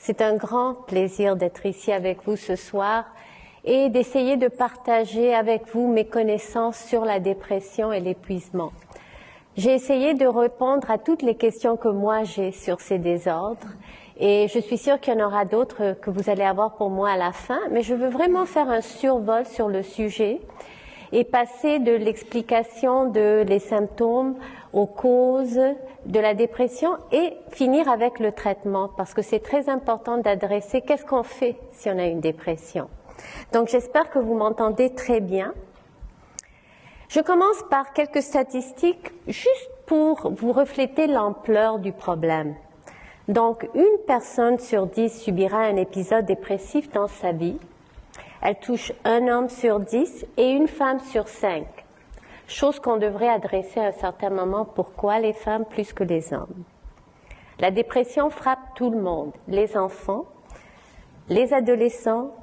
C'est un grand plaisir d'être ici avec vous ce soir et d'essayer de partager avec vous mes connaissances sur la dépression et l'épuisement. J'ai essayé de répondre à toutes les questions que moi j'ai sur ces désordres et je suis sûre qu'il y en aura d'autres que vous allez avoir pour moi à la fin, mais je veux vraiment faire un survol sur le sujet et passer de l'explication de les symptômes aux causes de la dépression et finir avec le traitement parce que c'est très important d'adresser qu'est-ce qu'on fait si on a une dépression. Donc j'espère que vous m'entendez très bien. Je commence par quelques statistiques juste pour vous refléter l'ampleur du problème. Donc une personne sur 10 subira un épisode dépressif dans sa vie. Elle touche un homme sur 10 et une femme sur 5. Chose qu'on devrait adresser à un certain moment. Pourquoi les femmes plus que les hommes? La dépression frappe tout le monde. Les enfants, les adolescents,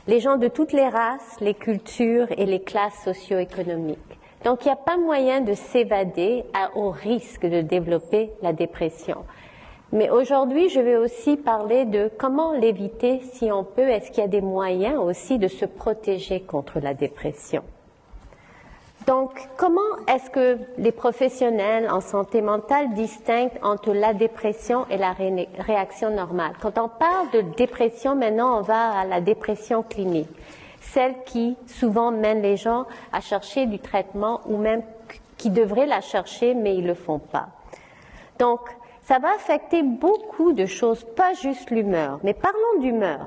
les gens de toutes les races, les cultures et les classes socio-économiques. Donc il n'y a pas moyen de s'évader au risque de développer la dépression. Mais aujourd'hui, je vais aussi parler de comment l'éviter si on peut. Est-ce qu'il y a des moyens aussi de se protéger contre la dépression? Donc, comment est-ce que les professionnels en santé mentale distinguent entre la dépression et la réaction normale? Quand on parle de dépression, maintenant, on va à la dépression clinique, celle qui souvent mène les gens à chercher du traitement ou même qui devraient la chercher, mais ils ne le font pas. Donc, ça va affecter beaucoup de choses, pas juste l'humeur, mais parlons d'humeur.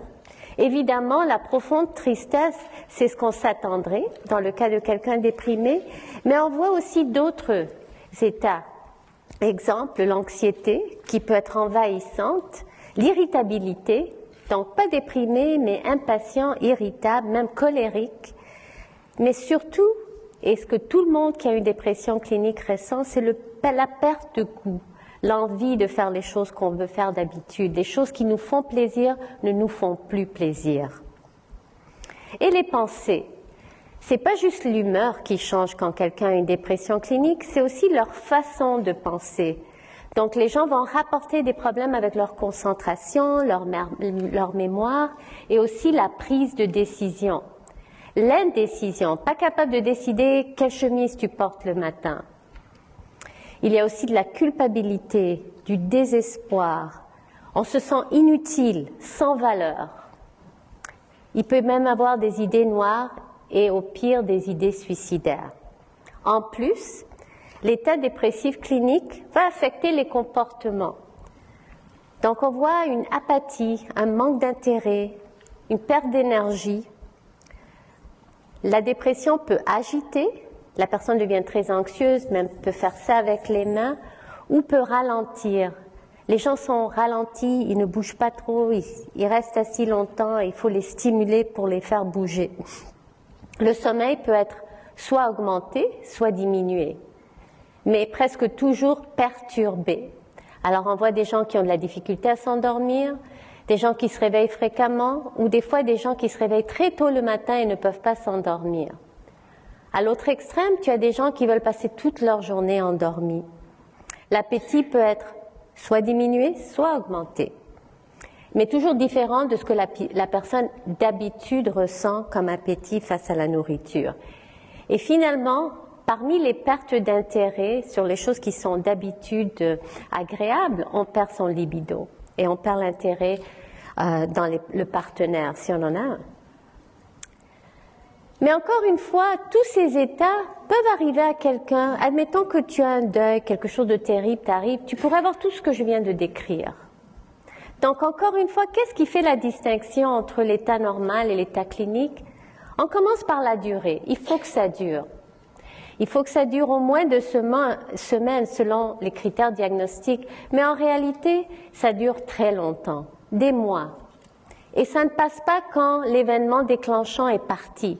Évidemment, la profonde tristesse, c'est ce qu'on s'attendrait dans le cas de quelqu'un déprimé, mais on voit aussi d'autres états. Exemple, l'anxiété qui peut être envahissante, l'irritabilité, donc pas déprimé, mais impatient, irritable, même colérique, mais surtout, et ce que tout le monde qui a une dépression clinique ressent, c'est la perte de goût. L'envie de faire les choses qu'on veut faire d'habitude. Les choses qui nous font plaisir ne nous font plus plaisir. Et les pensées. C'est pas juste l'humeur qui change quand quelqu'un a une dépression clinique, c'est aussi leur façon de penser. Donc les gens vont rapporter des problèmes avec leur concentration, leur mémoire et aussi la prise de décision. L'indécision, pas capable de décider quelle chemise tu portes le matin. Il y a aussi de la culpabilité, du désespoir. On se sent inutile, sans valeur. Il peut même avoir des idées noires et au pire des idées suicidaires. En plus, l'état dépressif clinique va affecter les comportements. Donc on voit une apathie, un manque d'intérêt, une perte d'énergie. La dépression peut agiter. La personne devient très anxieuse, même peut faire ça avec les mains, ou peut ralentir. Les gens sont ralentis, ils ne bougent pas trop, ils restent assis longtemps, il faut les stimuler pour les faire bouger. Le sommeil peut être soit augmenté, soit diminué, mais presque toujours perturbé. Alors on voit des gens qui ont de la difficulté à s'endormir, des gens qui se réveillent fréquemment, ou des fois des gens qui se réveillent très tôt le matin et ne peuvent pas s'endormir. À l'autre extrême, tu as des gens qui veulent passer toute leur journée endormis. L'appétit peut être soit diminué, soit augmenté, mais toujours différent de ce que la personne d'habitude ressent comme appétit face à la nourriture. Et finalement, parmi les pertes d'intérêt sur les choses qui sont d'habitude agréables, on perd son libido et on perd l'intérêt dans le partenaire, si on en a un. Mais encore une fois, tous ces états peuvent arriver à quelqu'un. Admettons que tu as un deuil, quelque chose de terrible t'arrive, tu pourrais avoir tout ce que je viens de décrire. Donc encore une fois, qu'est-ce qui fait la distinction entre l'état normal et l'état clinique? On commence par la durée. Il faut que ça dure. Il faut que ça dure au moins 2 semaines selon les critères diagnostiques. Mais en réalité, ça dure très longtemps, des mois. Et ça ne passe pas quand l'événement déclenchant est parti.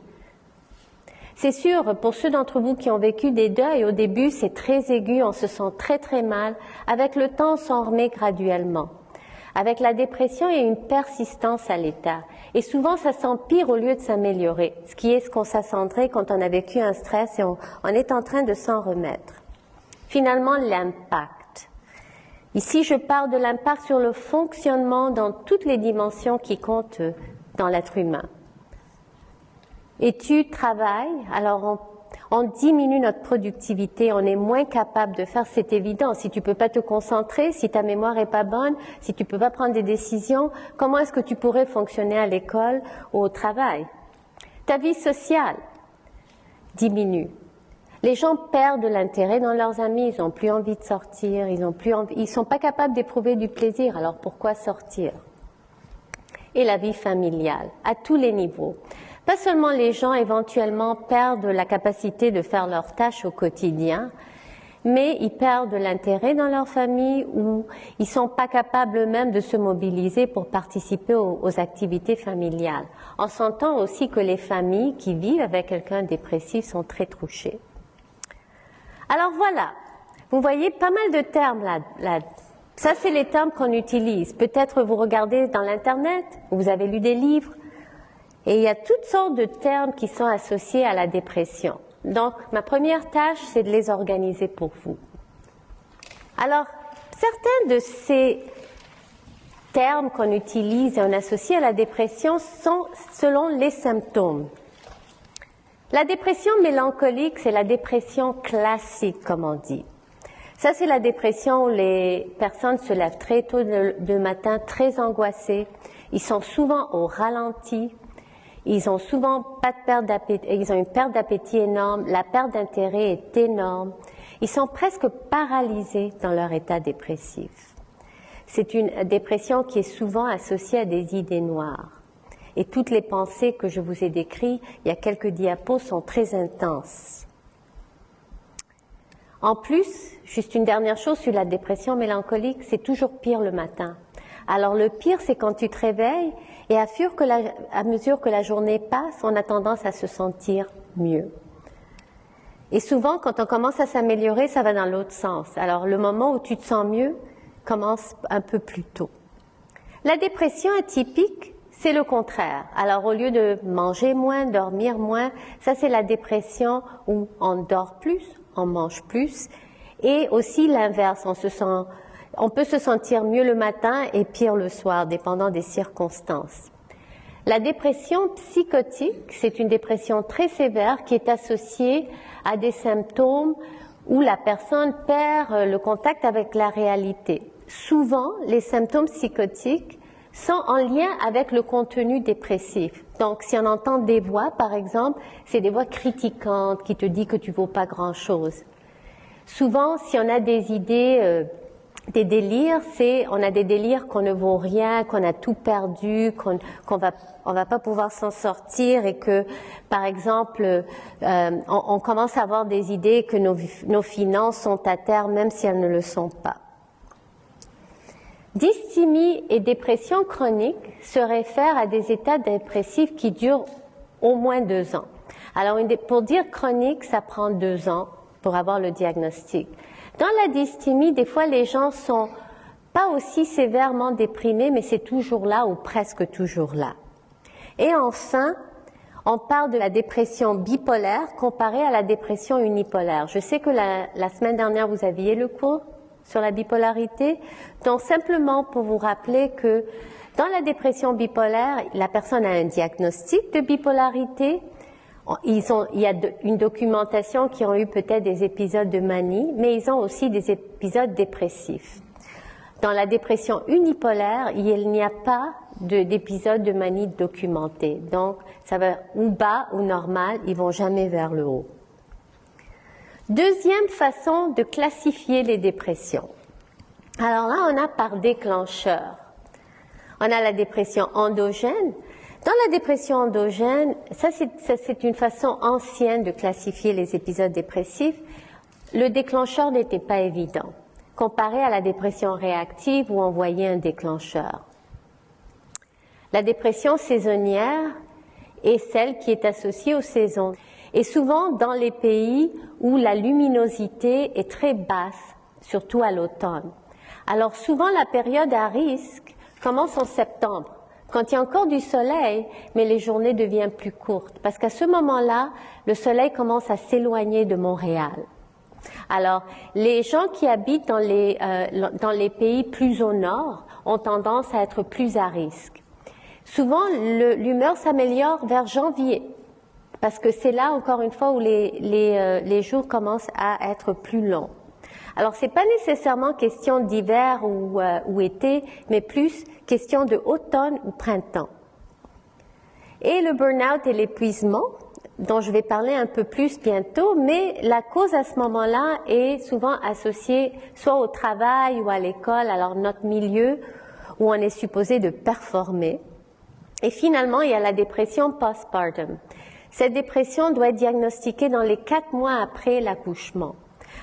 C'est sûr, pour ceux d'entre vous qui ont vécu des deuils, au début, c'est très aigu, on se sent très très mal. Avec le temps, on s'en remet graduellement. Avec la dépression, il y a une persistance à l'état. Et souvent, ça s'empire au lieu de s'améliorer, ce qui est ce qu'on s'attendrait quand on a vécu un stress et on est en train de s'en remettre. Finalement, l'impact. Ici, je parle de l'impact sur le fonctionnement dans toutes les dimensions qui comptent dans l'être humain. Études, travail, alors on diminue notre productivité, on est moins capable de faire, c'est évident. Si tu peux pas te concentrer, si ta mémoire est pas bonne, si tu peux pas prendre des décisions, comment est-ce que tu pourrais fonctionner à l'école ou au travail? Ta vie sociale diminue. Les gens perdent de l'intérêt dans leurs amis, ils n'ont plus envie de sortir, ils sont pas capables d'éprouver du plaisir, alors pourquoi sortir? Et la vie familiale, à tous les niveaux. Pas seulement les gens éventuellement perdent la capacité de faire leurs tâches au quotidien, mais ils perdent de l'intérêt dans leur famille ou ils sont pas capables eux-mêmes de se mobiliser pour participer aux activités familiales. On s'entend aussi que les familles qui vivent avec quelqu'un dépressif sont très touchées. Alors voilà, vous voyez pas mal de termes là. Ça, c'est les termes qu'on utilise. Peut-être vous regardez dans l'Internet, vous avez lu des livres, et il y a toutes sortes de termes qui sont associés à la dépression. Donc, ma première tâche, c'est de les organiser pour vous. Alors, certains de ces termes qu'on utilise et on associe à la dépression sont selon les symptômes. La dépression mélancolique, c'est la dépression classique, comme on dit. Ça, c'est la dépression où les personnes se lèvent très tôt le matin, très angoissées. Ils sont souvent au ralenti. Ils ont souvent pas de perte d'appétit, ils ont une perte d'appétit énorme, la perte d'intérêt est énorme. Ils sont presque paralysés dans leur état dépressif. C'est une dépression qui est souvent associée à des idées noires. Et toutes les pensées que je vous ai décrites, il y a quelques diapos, sont très intenses. En plus, juste une dernière chose sur la dépression mélancolique, c'est toujours pire le matin. Alors le pire, c'est quand tu te réveilles et à mesure que la journée passe, on a tendance à se sentir mieux. Et souvent, quand on commence à s'améliorer, ça va dans l'autre sens. Alors le moment où tu te sens mieux commence un peu plus tôt. La dépression atypique, c'est le contraire. Alors au lieu de manger moins, dormir moins, ça c'est la dépression où on dort plus, on mange plus, et aussi l'inverse, on peut se sentir mieux le matin et pire le soir, dépendant des circonstances. La dépression psychotique, c'est une dépression très sévère qui est associée à des symptômes où la personne perd le contact avec la réalité. Souvent, les symptômes psychotiques sont en lien avec le contenu dépressif. Donc, si on entend des voix, par exemple, c'est des voix critiquantes qui te disent que tu vaux pas grand-chose. Souvent, si on a des idées, des délires, on a des délires qu'on ne vaut rien, qu'on a tout perdu, qu'on va pas pouvoir s'en sortir et que, par exemple, on commence à avoir des idées que nos finances sont à terre, même si elles ne le sont pas. Dysthymie et dépression chronique se réfèrent à des états dépressifs qui durent au moins 2 ans. Alors, pour dire chronique, ça prend 2 ans pour avoir le diagnostic. Dans la dysthymie, des fois, les gens sont pas aussi sévèrement déprimés, mais c'est toujours là ou presque toujours là. Et enfin, on parle de la dépression bipolaire comparée à la dépression unipolaire. Je sais que la semaine dernière, vous aviez le cours sur la bipolarité. Donc, simplement pour vous rappeler que dans la dépression bipolaire, la personne a un diagnostic de bipolarité. Il y a une documentation qui ont eu peut-être des épisodes de manie, mais ils ont aussi des épisodes dépressifs. Dans la dépression unipolaire, il n'y a pas d'épisode de manie documenté. Donc, ça va ou bas ou normal, ils vont jamais vers le haut. Deuxième façon de classifier les dépressions. Alors là, on a par déclencheur. On a la dépression endogène. Dans la dépression endogène, ça c'est une façon ancienne de classifier les épisodes dépressifs. Le déclencheur n'était pas évident, comparé à la dépression réactive où on voyait un déclencheur. La dépression saisonnière est celle qui est associée aux saisons. Et souvent dans les pays où la luminosité est très basse, surtout à l'automne. Alors souvent la période à risque commence en septembre, quand il y a encore du soleil, mais les journées deviennent plus courtes. Parce qu'à ce moment-là, le soleil commence à s'éloigner de Montréal. Alors, les gens qui habitent dans les pays plus au nord ont tendance à être plus à risque. Souvent, l'humeur s'améliore vers janvier, parce que c'est là, encore une fois, où les jours commencent à être plus longs. Alors, c'est pas nécessairement question d'hiver ou été, mais plus question de automne ou printemps. Et le burn-out et l'épuisement, dont je vais parler un peu plus bientôt, mais la cause à ce moment-là est souvent associée soit au travail ou à l'école, alors notre milieu où on est supposé de performer. Et finalement, il y a la dépression postpartum. Cette dépression doit être diagnostiquée dans les 4 mois après l'accouchement.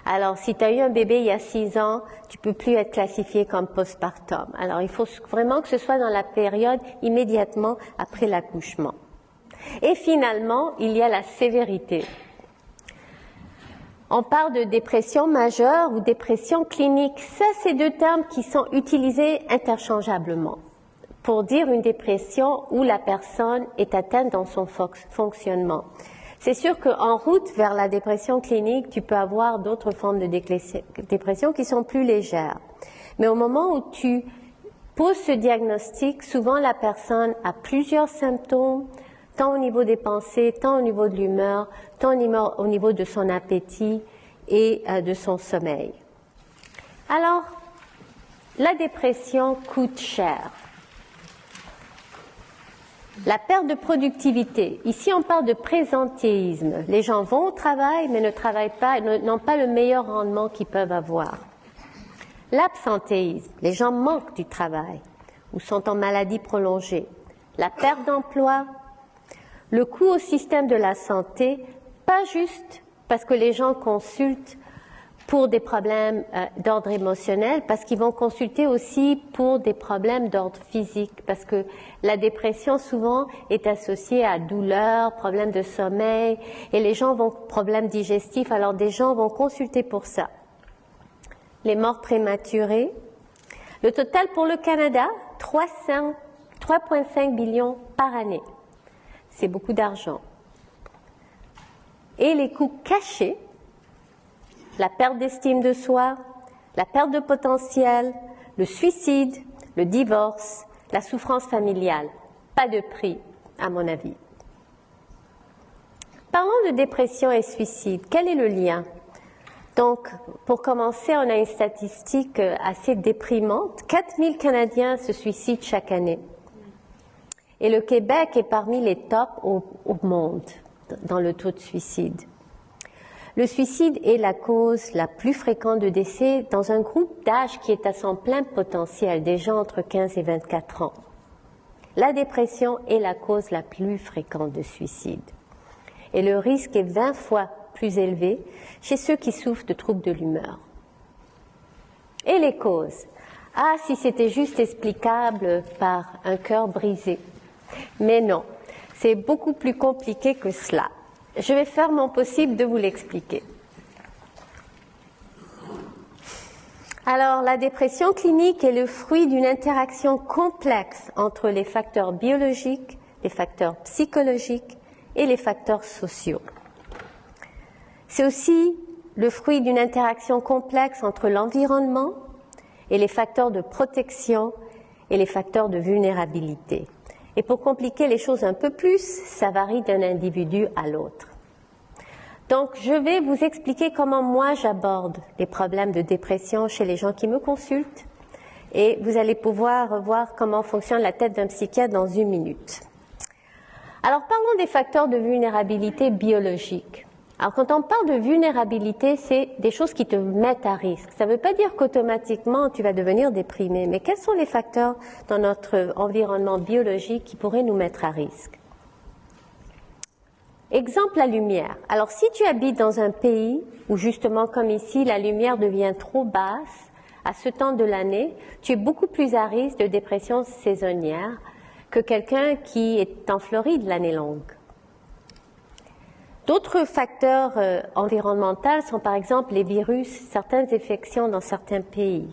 Alors, si tu as eu un bébé il y a 6 ans, tu peux plus être classifié comme postpartum. Alors, il faut vraiment que ce soit dans la période immédiatement après l'accouchement. Et finalement, il y a la sévérité. On parle de dépression majeure ou dépression clinique. Ça, c'est 2 termes qui sont utilisés interchangeablement pour dire une dépression où la personne est atteinte dans son fonctionnement. C'est sûr qu'en route vers la dépression clinique, tu peux avoir d'autres formes de dépression qui sont plus légères. Mais au moment où tu poses ce diagnostic, souvent la personne a plusieurs symptômes, tant au niveau des pensées, tant au niveau de l'humeur, tant au niveau de son appétit et de son sommeil. Alors, la dépression coûte cher. La perte de productivité. Ici, on parle de présentéisme. Les gens vont au travail, mais ne travaillent pas, n'ont pas le meilleur rendement qu'ils peuvent avoir. L'absentéisme. Les gens manquent du travail ou sont en maladie prolongée. La perte d'emploi. Le coût au système de la santé, pas juste parce que les gens consultent pour des problèmes d'ordre émotionnel, parce qu'ils vont consulter aussi pour des problèmes d'ordre physique, parce que la dépression souvent est associée à douleur, problèmes de sommeil, et les gens vont, problèmes digestifs, alors des gens vont consulter pour ça. Les morts prématurées. Le total pour le Canada, 3,5 billions par année. C'est beaucoup d'argent. Et les coûts cachés, la perte d'estime de soi, la perte de potentiel, le suicide, le divorce, la souffrance familiale. Pas de prix, à mon avis. Parlons de dépression et suicide. Quel est le lien? Donc, pour commencer, on a une statistique assez déprimante. 4000 Canadiens se suicident chaque année. Et le Québec est parmi les tops au monde dans le taux de suicide. Le suicide est la cause la plus fréquente de décès dans un groupe d'âge qui est à son plein potentiel, des gens entre 15 et 24 ans. La dépression est la cause la plus fréquente de suicide. Et le risque est 20 fois plus élevé chez ceux qui souffrent de troubles de l'humeur. Et les causes? Ah, si c'était juste explicable par un cœur brisé. Mais non, c'est beaucoup plus compliqué que cela. Je vais faire mon possible de vous l'expliquer. Alors, la dépression clinique est le fruit d'une interaction complexe entre les facteurs biologiques, les facteurs psychologiques et les facteurs sociaux. C'est aussi le fruit d'une interaction complexe entre l'environnement et les facteurs de protection et les facteurs de vulnérabilité. Et pour compliquer les choses un peu plus, ça varie d'un individu à l'autre. Donc, je vais vous expliquer comment moi j'aborde les problèmes de dépression chez les gens qui me consultent et vous allez pouvoir voir comment fonctionne la tête d'un psychiatre dans 1 minute. Alors, parlons des facteurs de vulnérabilité biologique. Alors, quand on parle de vulnérabilité, c'est des choses qui te mettent à risque. Ça ne veut pas dire qu'automatiquement tu vas devenir déprimé, mais quels sont les facteurs dans notre environnement biologique qui pourraient nous mettre à risque? Exemple, la lumière. Alors, si tu habites dans un pays où justement, comme ici, la lumière devient trop basse à ce temps de l'année, tu es beaucoup plus à risque de dépression saisonnière que quelqu'un qui est en Floride l'année longue. D'autres facteurs environnementaux sont par exemple les virus, certaines infections dans certains pays,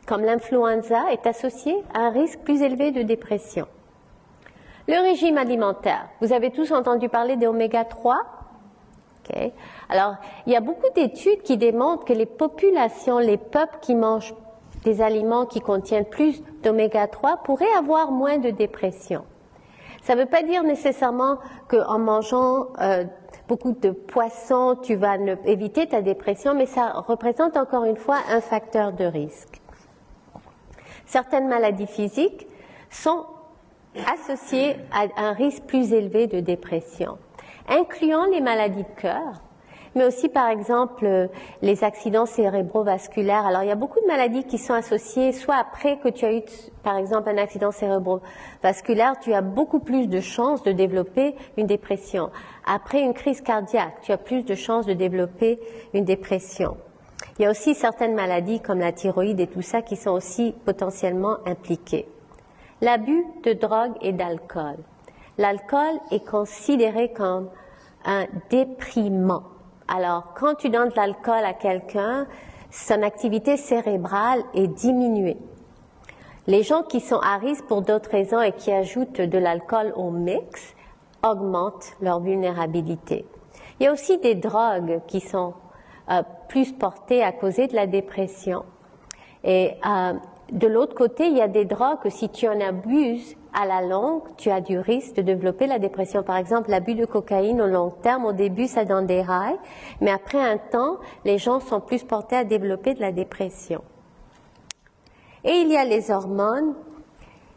comme l'influenza est associée à un risque plus élevé de dépression. Le régime alimentaire. Vous avez tous entendu parler des oméga 3? Okay? Alors, il y a beaucoup d'études qui démontrent que les populations, les peuples qui mangent des aliments qui contiennent plus d'oméga 3 pourraient avoir moins de dépression. Ça ne veut pas dire nécessairement qu'en mangeant beaucoup de poissons, tu vas éviter ta dépression, mais ça représente encore une fois un facteur de risque. Certaines maladies physiques sont associées à un risque plus élevé de dépression, incluant les maladies de cœur, mais aussi par exemple les accidents cérébrovasculaires. Alors il y a beaucoup de maladies qui sont associées, soit après que tu as eu par exemple un accident cérébrovasculaire, tu as beaucoup plus de chances de développer une dépression. Après une crise cardiaque, tu as plus de chances de développer une dépression. Il y a aussi certaines maladies comme la thyroïde et tout ça qui sont aussi potentiellement impliquées. L'abus de drogue et d'alcool. L'alcool est considéré comme un déprimant. Alors, quand tu donnes de l'alcool à quelqu'un, son activité cérébrale est diminuée. Les gens qui sont à risque pour d'autres raisons et qui ajoutent de l'alcool au mix augmentent leur vulnérabilité. Il y a aussi des drogues qui sont plus portées à causer de la dépression. Et de l'autre côté, il y a des drogues que si tu en abuses à la longue, tu as du risque de développer la dépression. Par exemple, l'abus de cocaïne au long terme, au début, ça donne des highs, mais après un temps, les gens sont plus portés à développer de la dépression. Et il y a les hormones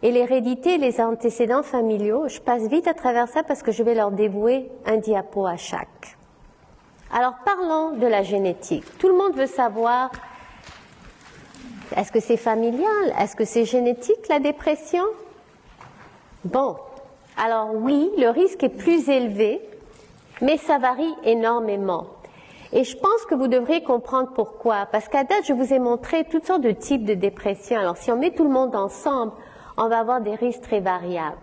et l'hérédité et les antécédents familiaux. Je passe vite à travers ça parce que je vais leur dévouer un diapo à chaque. Alors, parlons de la génétique. Tout le monde veut savoir, est-ce que c'est familial? Est-ce que c'est génétique, la dépression? Bon, alors oui, le risque est plus élevé, mais ça varie énormément. Et je pense que vous devrez comprendre pourquoi. Parce qu'à date, je vous ai montré toutes sortes de types de dépression. Alors, si on met tout le monde ensemble, on va avoir des risques très variables.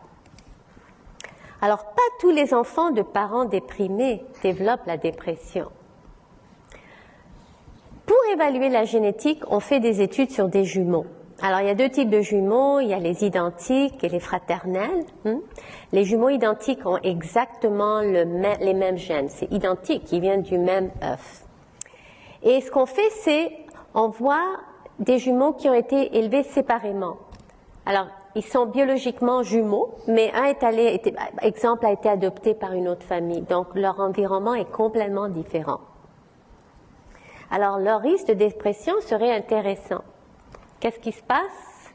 Alors, pas tous les enfants de parents déprimés développent la dépression. Pour évaluer la génétique, on fait des études sur des jumeaux. Alors, il y a deux types de jumeaux, il y a les identiques et les fraternels. Les jumeaux identiques ont exactement les mêmes gènes. C'est identique, ils viennent du même œuf. Et ce qu'on fait, c'est, on voit des jumeaux qui ont été élevés séparément. Alors, ils sont biologiquement jumeaux, mais un exemple, a été adopté par une autre famille. Donc, leur environnement est complètement différent. Alors, leur risque de dépression serait intéressant. Qu'est-ce qui se passe?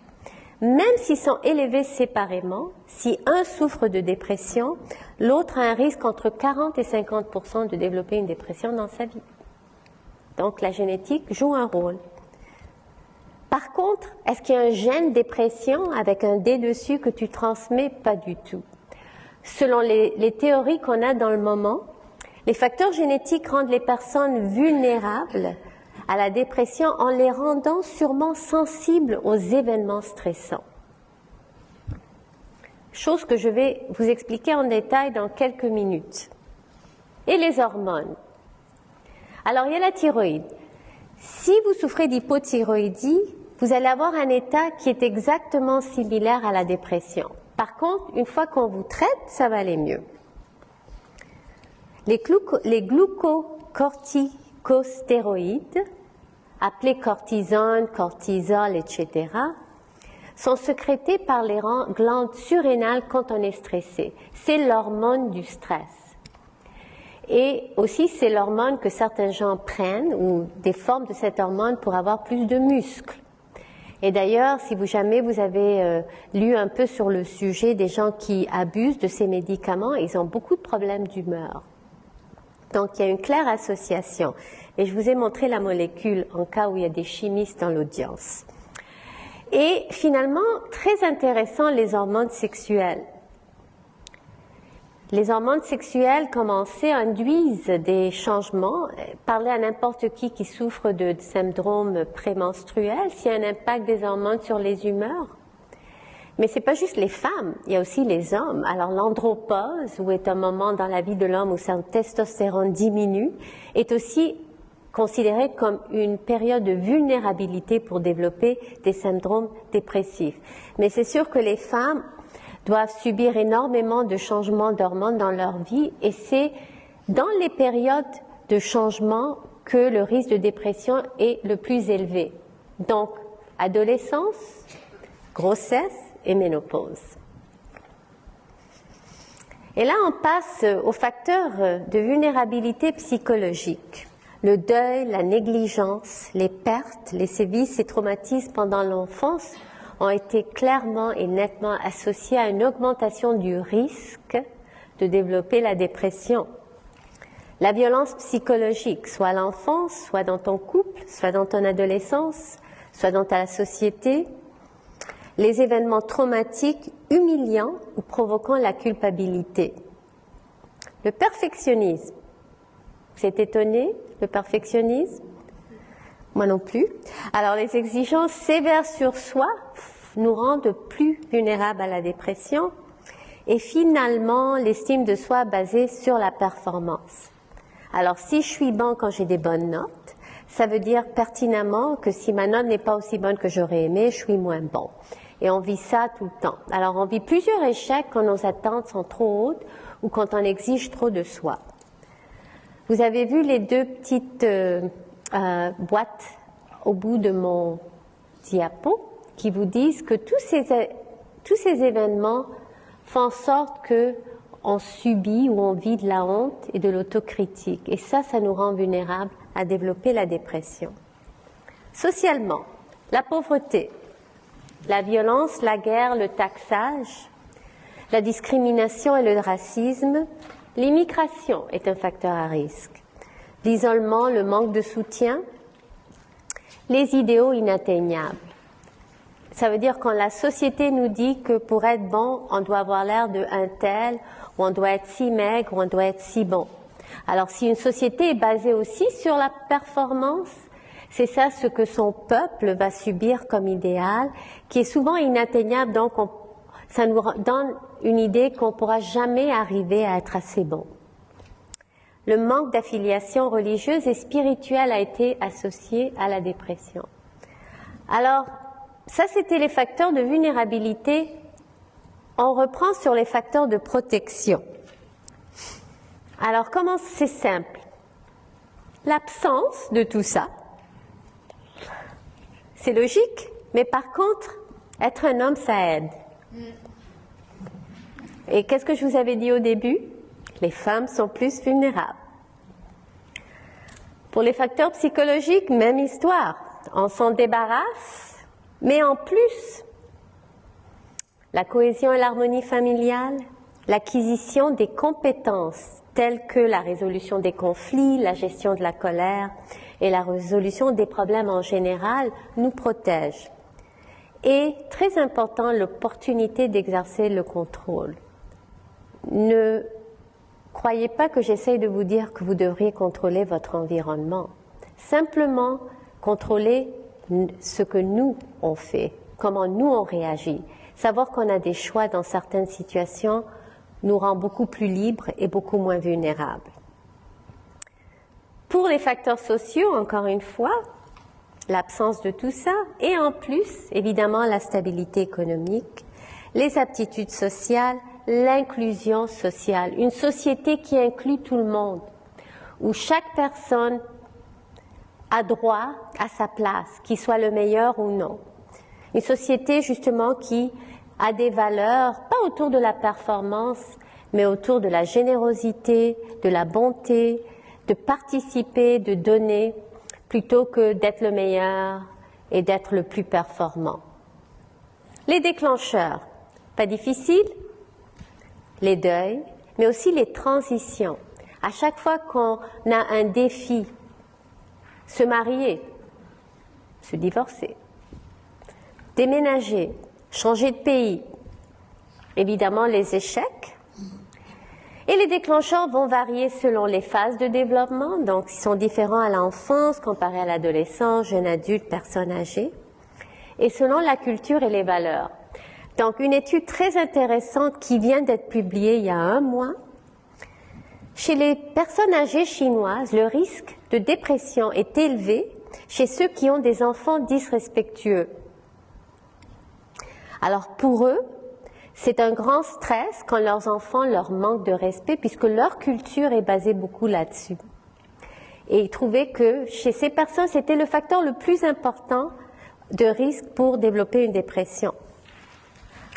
Même s'ils sont élevés séparément, si un souffre de dépression, l'autre a un risque entre 40 et 50% de développer une dépression dans sa vie. Donc, la génétique joue un rôle. Par contre, est-ce qu'il y a un gène dépression avec un D dessus que tu transmets? Pas du tout. Selon les théories qu'on a dans le moment, les facteurs génétiques rendent les personnes vulnérables à la dépression en les rendant sûrement sensibles aux événements stressants. Chose que je vais vous expliquer en détail dans quelques minutes. Et les hormones. Alors, il y a la thyroïde. Si vous souffrez d'hypothyroïdie, vous allez avoir un état qui est exactement similaire à la dépression. Par contre, une fois qu'on vous traite, ça va aller mieux. Les glucocorticostéroïdes, appelés cortisone, cortisol, etc., sont sécrétés par les glandes surrénales quand on est stressé. C'est l'hormone du stress. Et aussi, c'est l'hormone que certains gens prennent, ou des formes de cette hormone pour avoir plus de muscles. Et d'ailleurs, si jamais vous avez lu un peu sur le sujet des gens qui abusent de ces médicaments, ils ont beaucoup de problèmes d'humeur. Donc, il y a une claire association. Et je vous ai montré la molécule en cas où il y a des chimistes dans l'audience. Et finalement, très intéressant, les hormones sexuelles. Les hormones sexuelles, comme on sait, induisent des changements. Parlez à n'importe qui souffre de syndrome prémenstruel, s'il y a un impact des hormones sur les humeurs. Mais c'est pas juste les femmes, il y a aussi les hommes. Alors l'andropause, où est un moment dans la vie de l'homme où son testostérone diminue, est aussi considérée comme une période de vulnérabilité pour développer des syndromes dépressifs. Mais c'est sûr que les femmes doivent subir énormément de changements d'hormones dans leur vie et c'est dans les périodes de changement que le risque de dépression est le plus élevé. Donc, adolescence, grossesse et ménopause. Et là, on passe aux facteurs de vulnérabilité psychologique. Le deuil, la négligence, les pertes, les sévices et traumatismes pendant l'enfance ont été clairement et nettement associés à une augmentation du risque de développer la dépression. La violence psychologique, soit à l'enfance, soit dans ton couple, soit dans ton adolescence, soit dans ta société, les événements traumatiques humiliants ou provoquant la culpabilité. Le perfectionnisme. Vous êtes étonné, le perfectionnisme? Moi non plus. Alors, les exigences sévères sur soi nous rendent plus vulnérables à la dépression. Et finalement, l'estime de soi basée sur la performance. Alors, si je suis bon quand j'ai des bonnes notes, ça veut dire pertinemment que si ma note n'est pas aussi bonne que j'aurais aimé, je suis moins bon. Et on vit ça tout le temps. Alors, on vit plusieurs échecs quand nos attentes sont trop hautes ou quand on exige trop de soi. Vous avez vu les deux petites boîtes au bout de mon diapo qui vous disent que tous ces événements font en sorte qu'on subit ou on vit de la honte et de l'autocritique. Et ça nous rend vulnérables à développer la dépression. Socialement, la pauvreté, la violence, la guerre, le taxage, la discrimination et le racisme, l'immigration est un facteur à risque. L'isolement, le manque de soutien, les idéaux inatteignables. Ça veut dire quand la société nous dit que pour être bon, on doit avoir l'air d'un tel, ou on doit être si maigre, ou on doit être si bon. Alors si une société est basée aussi sur la performance, c'est ça ce que son peuple va subir comme idéal, qui est souvent inatteignable, donc ça nous donne une idée qu'on ne pourra jamais arriver à être assez bon. Le manque d'affiliation religieuse et spirituelle a été associé à la dépression. Alors, ça c'était les facteurs de vulnérabilité. On reprend sur les facteurs de protection. Alors, comment c'est simple? L'absence de tout ça, c'est logique, mais par contre, être un homme, ça aide. Et qu'est-ce que je vous avais dit au début? Les femmes sont plus vulnérables. Pour les facteurs psychologiques, même histoire. On s'en débarrasse, mais en plus, la cohésion et l'harmonie familiale, l'acquisition des compétences telles que la résolution des conflits, la gestion de la colère et la résolution des problèmes en général nous protègent. Et, très important, l'opportunité d'exercer le contrôle. Ne croyez pas que j'essaye de vous dire que vous devriez contrôler votre environnement. Simplement, contrôler ce que nous, on fait, comment nous, on réagit. Savoir qu'on a des choix dans certaines situations nous rend beaucoup plus libres et beaucoup moins vulnérables. Pour les facteurs sociaux, encore une fois, l'absence de tout ça, et en plus, évidemment, la stabilité économique, les aptitudes sociales, l'inclusion sociale, une société qui inclut tout le monde, où chaque personne a droit à sa place, qu'il soit le meilleur ou non. Une société justement qui a des valeurs, pas autour de la performance, mais autour de la générosité, de la bonté, de participer, de donner, plutôt que d'être le meilleur et d'être le plus performant. Les déclencheurs, pas difficile, les deuils, mais aussi les transitions. À chaque fois qu'on a un défi, se marier, se divorcer, déménager, changer de pays, évidemment les échecs. Et les déclencheurs vont varier selon les phases de développement, donc ils sont différents à l'enfance comparé à l'adolescence, jeune adulte, personne âgée, et selon la culture et les valeurs. Donc une étude très intéressante qui vient d'être publiée il y a 1 mois, chez les personnes âgées chinoises, le risque de dépression est élevé chez ceux qui ont des enfants disrespectueux. Alors pour eux, C'est un grand stress quand leurs enfants leur manquent de respect puisque leur culture est basée beaucoup là-dessus. Et ils trouvaient que chez ces personnes, c'était le facteur le plus important de risque pour développer une dépression.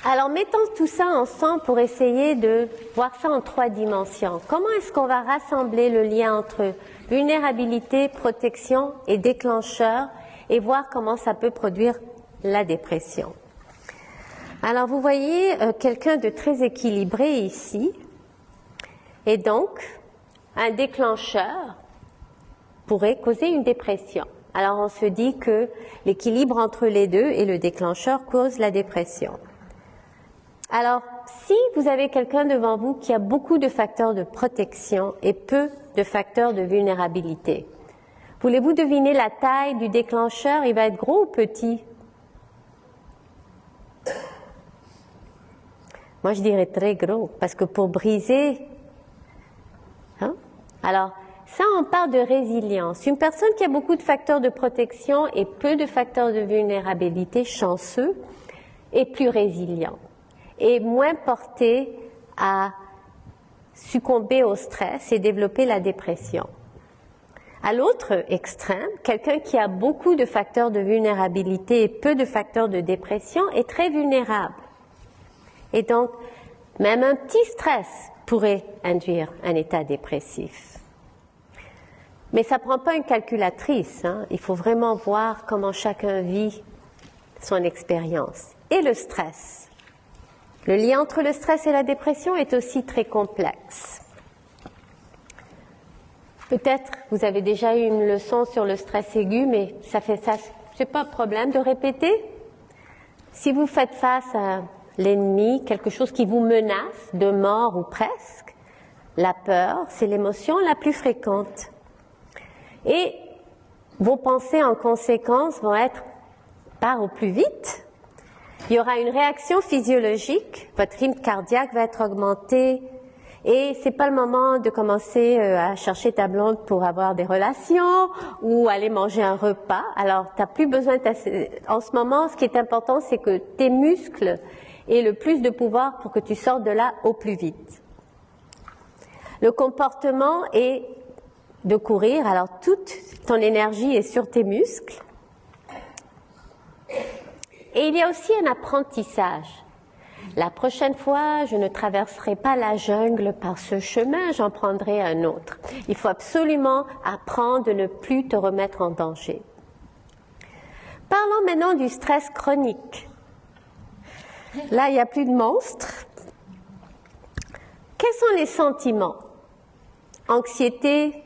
Alors, mettons tout ça ensemble pour essayer de voir ça en 3 dimensions. Comment est-ce qu'on va rassembler le lien entre vulnérabilité, protection et déclencheur et voir comment ça peut produire la dépression? Alors, vous voyez quelqu'un de très équilibré ici. Et donc, un déclencheur pourrait causer une dépression. Alors, on se dit que l'équilibre entre les deux et le déclencheur cause la dépression. Alors, si vous avez quelqu'un devant vous qui a beaucoup de facteurs de protection et peu de facteurs de vulnérabilité, voulez-vous deviner la taille du déclencheur? Il va être gros ou petit? Moi, je dirais très gros, parce que pour briser... Hein? Alors, ça, on parle de résilience. Une personne qui a beaucoup de facteurs de protection et peu de facteurs de vulnérabilité, chanceux, est plus résilient et moins porté à succomber au stress et développer la dépression. À l'autre extrême, quelqu'un qui a beaucoup de facteurs de vulnérabilité et peu de facteurs de dépression est très vulnérable. Et donc, même un petit stress pourrait induire un état dépressif. Mais ça ne prend pas une calculatrice, hein. Il faut vraiment voir comment chacun vit son expérience. Et le stress. Le lien entre le stress et la dépression est aussi très complexe. Peut-être vous avez déjà eu une leçon sur le stress aigu, mais c'est pas un problème de répéter. Si vous faites face à l'ennemi, quelque chose qui vous menace de mort ou presque, la peur, c'est l'émotion la plus fréquente. Et vos pensées en conséquence vont être « pars au plus vite ». Il y aura une réaction physiologique, votre rythme cardiaque va être augmenté et c'est pas le moment de commencer à chercher ta blonde pour avoir des relations ou aller manger un repas. Alors, t'as plus besoin en ce moment, ce qui est important, c'est que tes muscles aient le plus de pouvoir pour que tu sortes de là au plus vite. Le comportement est de courir, alors toute ton énergie est sur tes muscles. Et il y a aussi un apprentissage. La prochaine fois, je ne traverserai pas la jungle par ce chemin, j'en prendrai un autre. Il faut absolument apprendre de ne plus te remettre en danger. Parlons maintenant du stress chronique. Là, il n'y a plus de monstres. Quels sont les sentiments? Anxiété,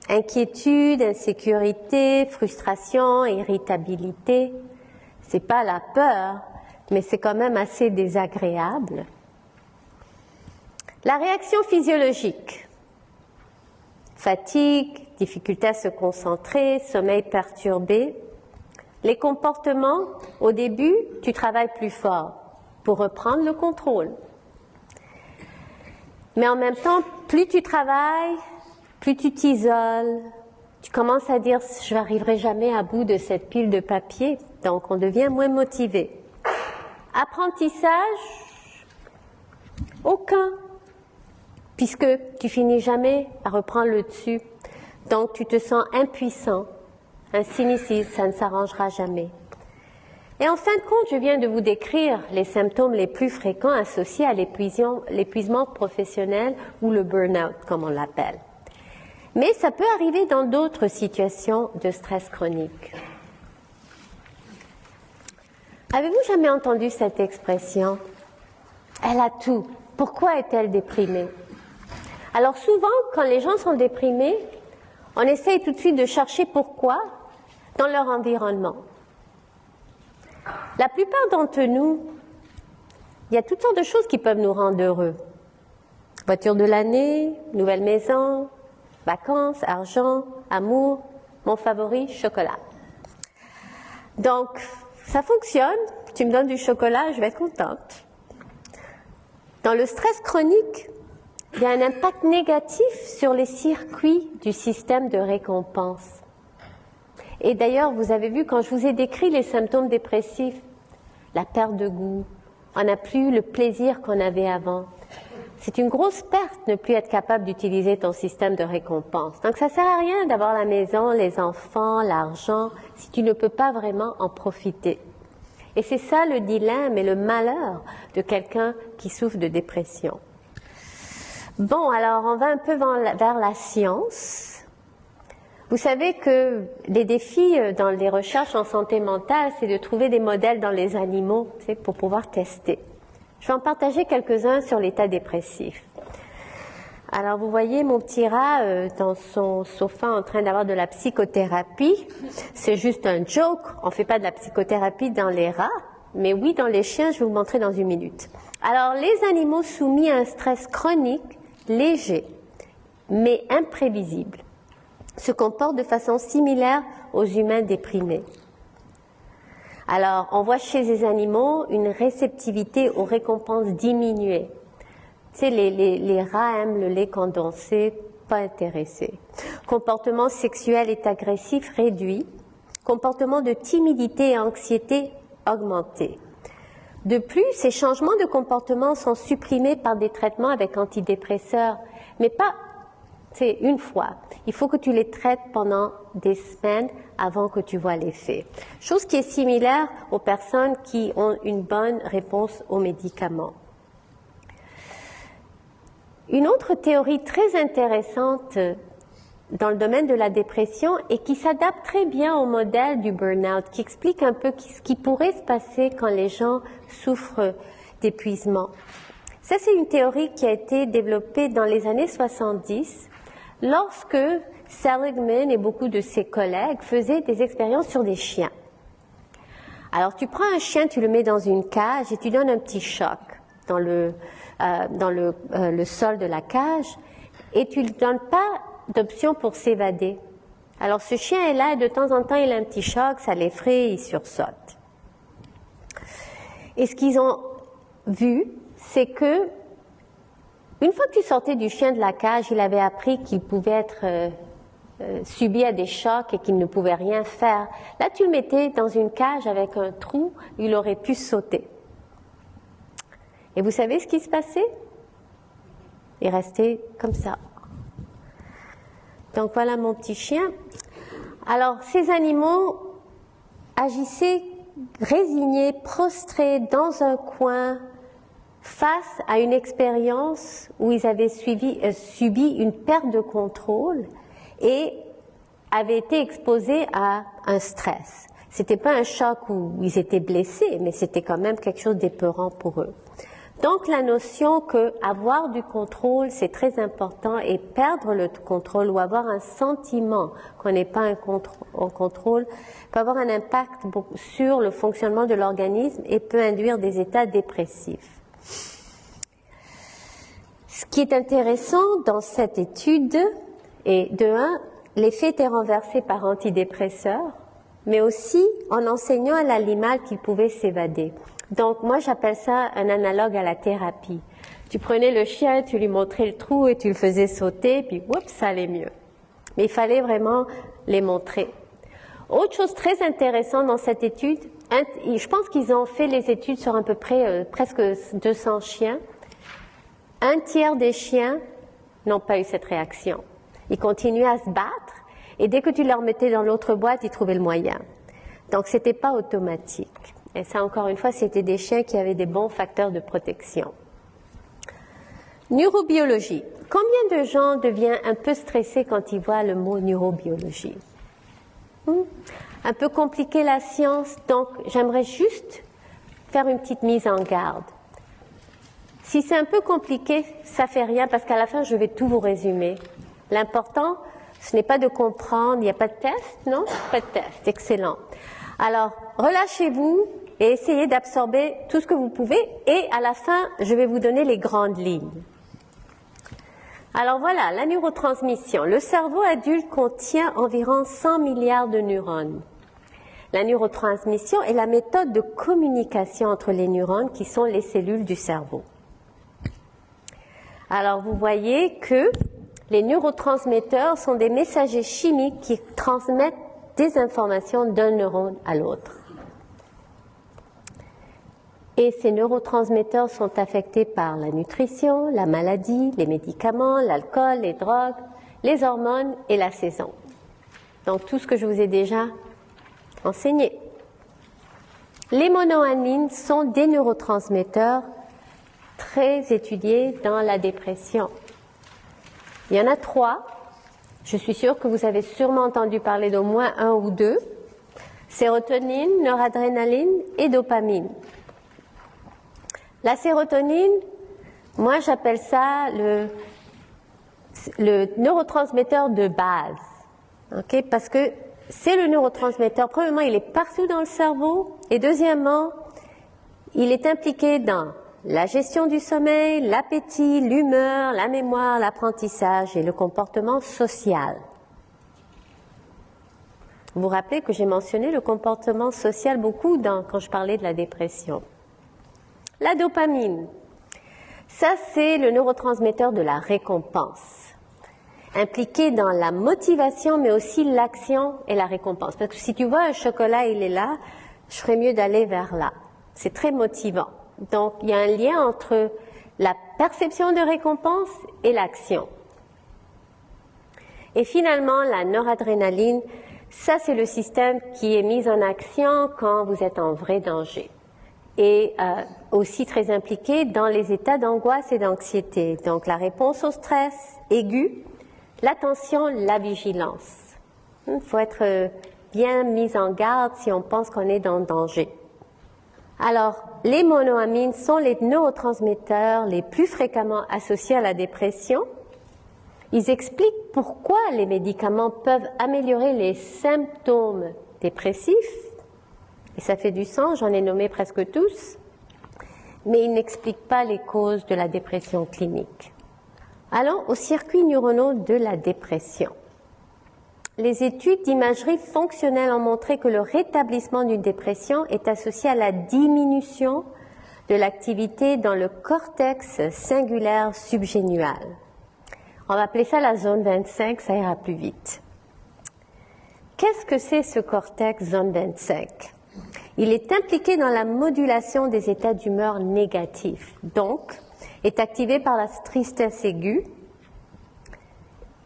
inquiétude, insécurité, frustration, irritabilité. C'est pas la peur, mais c'est quand même assez désagréable. La réaction physiologique. Fatigue, difficulté à se concentrer, sommeil perturbé. Les comportements, au début, tu travailles plus fort pour reprendre le contrôle. Mais en même temps, plus tu travailles, plus tu t'isoles, tu commences à dire « je n'arriverai jamais à bout de cette pile de papier », donc on devient moins motivé. Apprentissage, aucun, puisque tu finis jamais à reprendre le dessus, donc tu te sens impuissant. Un cynicisme, ça ne s'arrangera jamais. Et en fin de compte, je viens de vous décrire les symptômes les plus fréquents associés à l'épuisement professionnel ou le burn-out, comme on l'appelle. Mais ça peut arriver dans d'autres situations de stress chronique. Avez-vous jamais entendu cette expression? Elle a tout. Pourquoi est-elle déprimée? Alors souvent, quand les gens sont déprimés, on essaye tout de suite de chercher pourquoi dans leur environnement. La plupart d'entre nous, il y a toutes sortes de choses qui peuvent nous rendre heureux. Voiture de l'année, nouvelle maison, vacances, argent, amour, mon favori, chocolat. Donc, ça fonctionne. Tu me donnes du chocolat, je vais être contente. Dans le stress chronique, il y a un impact négatif sur les circuits du système de récompense. Et d'ailleurs, vous avez vu, quand je vous ai décrit les symptômes dépressifs, la perte de goût, On n'a plus le plaisir qu'on avait avant. C'est une grosse perte de ne plus être capable d'utiliser ton système de récompense. Donc ça sert à rien d'avoir la maison, les enfants, l'argent, si tu ne peux pas vraiment en profiter. Et c'est ça le dilemme et le malheur de quelqu'un qui souffre de dépression. Bon, alors on va un peu vers la science. Vous savez que les défis dans les recherches en santé mentale, c'est de trouver des modèles dans les animaux, pour pouvoir tester. Je vais en partager quelques-uns sur l'état dépressif. Alors, vous voyez mon petit rat dans son sofa en train d'avoir de la psychothérapie. C'est juste un joke. On ne fait pas de la psychothérapie dans les rats, mais oui, dans les chiens, je vais vous montrer dans une minute. Alors, les animaux soumis à un stress chronique, léger, mais imprévisible, se comportent de façon similaire aux humains déprimés. Alors, on voit chez les animaux une réceptivité aux récompenses diminuée. Tu sais, les rats aiment le lait condensé, pas intéressés. Comportement sexuel et agressif réduit. Comportement de timidité et anxiété augmenté. De plus, ces changements de comportement sont supprimés par des traitements avec antidépresseurs, mais pas une fois. Il faut que tu les traites pendant des semaines avant que tu vois l'effet. Chose qui est similaire aux personnes qui ont une bonne réponse aux médicaments. Une autre théorie très intéressante dans le domaine de la dépression et qui s'adapte très bien au modèle du burn-out, qui explique un peu ce qui pourrait se passer quand les gens souffrent d'épuisement. Ça, c'est une théorie qui a été développée dans les années 70 lorsque Seligman et beaucoup de ses collègues faisaient des expériences sur des chiens. Alors, tu prends un chien, tu le mets dans une cage et tu donnes un petit choc dans le sol de la cage et tu ne lui donnes pas d'option pour s'évader. Alors, ce chien est là et de temps en temps, il a un petit choc, ça l'effraie, il sursaute. Et ce qu'ils ont vu, c'est que une fois que tu sortais du chien de la cage, il avait appris qu'il pouvait être subi à des chocs et qu'il ne pouvait rien faire. Là, tu le mettais dans une cage avec un trou, il aurait pu sauter. Et vous savez ce qui se passait? Il restait comme ça. Donc voilà mon petit chien. Alors, ces animaux agissaient résignés, prostrés dans un coin, face à une expérience où ils avaient subi une perte de contrôle et avaient été exposés à un stress. C'était pas un choc où ils étaient blessés, mais c'était quand même quelque chose d'épeurant pour eux. Donc la notion que avoir du contrôle, c'est très important, et perdre le contrôle ou avoir un sentiment qu'on n'est pas en contrôle peut avoir un impact sur le fonctionnement de l'organisme et peut induire des états dépressifs. Ce qui est intéressant dans cette étude est, de un, l'effet était renversé par antidépresseurs, mais aussi en enseignant à l'animal qu'il pouvait s'évader. Donc moi j'appelle ça un analogue à la thérapie. Tu prenais le chien, tu lui montrais le trou et tu le faisais sauter, puis oups, ça allait mieux. Mais il fallait vraiment les montrer. Autre chose très intéressante dans cette étude, je pense qu'ils ont fait les études sur à peu près presque 200 chiens. Un tiers des chiens n'ont pas eu cette réaction. Ils continuaient à se battre et dès que tu leur mettais dans l'autre boîte, ils trouvaient le moyen. Donc c'était pas automatique. Et ça, encore une fois, c'était des chiens qui avaient des bons facteurs de protection. Neurobiologie. Combien de gens deviennent un peu stressés quand ils voient le mot neurobiologie? Un peu compliqué la science, donc j'aimerais juste faire une petite mise en garde. Si c'est un peu compliqué, ça fait rien parce qu'à la fin, je vais tout vous résumer. L'important, ce n'est pas de comprendre, il n'y a pas de test, non? Pas de test, excellent. Alors, relâchez-vous et essayez d'absorber tout ce que vous pouvez et à la fin, je vais vous donner les grandes lignes. Alors voilà, la neurotransmission. Le cerveau adulte contient environ 100 milliards de neurones. La neurotransmission est la méthode de communication entre les neurones qui sont les cellules du cerveau. Alors vous voyez que les neurotransmetteurs sont des messagers chimiques qui transmettent des informations d'un neurone à l'autre. Et ces neurotransmetteurs sont affectés par la nutrition, la maladie, les médicaments, l'alcool, les drogues, les hormones et la saison. Donc tout ce que je vous ai déjà enseigné. Les monoamines sont des neurotransmetteurs très étudiés dans la dépression. Il y en a 3. Je suis sûre que vous avez sûrement entendu parler d'au moins 1 ou 2. Sérotonine, noradrénaline et dopamine. La sérotonine, moi j'appelle ça le neurotransmetteur de base, okay? Parce que c'est le neurotransmetteur, premièrement il est partout dans le cerveau, et deuxièmement il est impliqué dans la gestion du sommeil, l'appétit, l'humeur, la mémoire, l'apprentissage et le comportement social. Vous vous rappelez que j'ai mentionné le comportement social beaucoup quand je parlais de la dépression. La dopamine, ça c'est le neurotransmetteur de la récompense, impliqué dans la motivation mais aussi l'action et la récompense. Parce que si tu vois un chocolat, il est là, je ferais mieux d'aller vers là. C'est très motivant. Donc il y a un lien entre la perception de récompense et l'action. Et finalement, la noradrénaline, ça c'est le système qui est mis en action quand vous êtes en vrai danger. Et aussi très impliqué dans les états d'angoisse et d'anxiété. Donc la réponse au stress aigu, l'attention, la vigilance. Il faut être bien mis en garde si on pense qu'on est dans le danger. Alors, les monoamines sont les neurotransmetteurs les plus fréquemment associés à la dépression. Ils expliquent pourquoi les médicaments peuvent améliorer les symptômes dépressifs. Et ça fait du sens, j'en ai nommé presque tous, mais ils n'expliquent pas les causes de la dépression clinique. Allons aux circuits neuronaux de la dépression. Les études d'imagerie fonctionnelle ont montré que le rétablissement d'une dépression est associé à la diminution de l'activité dans le cortex cingulaire subgénual. On va appeler ça la zone 25, ça ira plus vite. Qu'est-ce que c'est ce cortex zone 25 ? Il est impliqué dans la modulation des états d'humeur négatifs, donc est activé par la tristesse aiguë,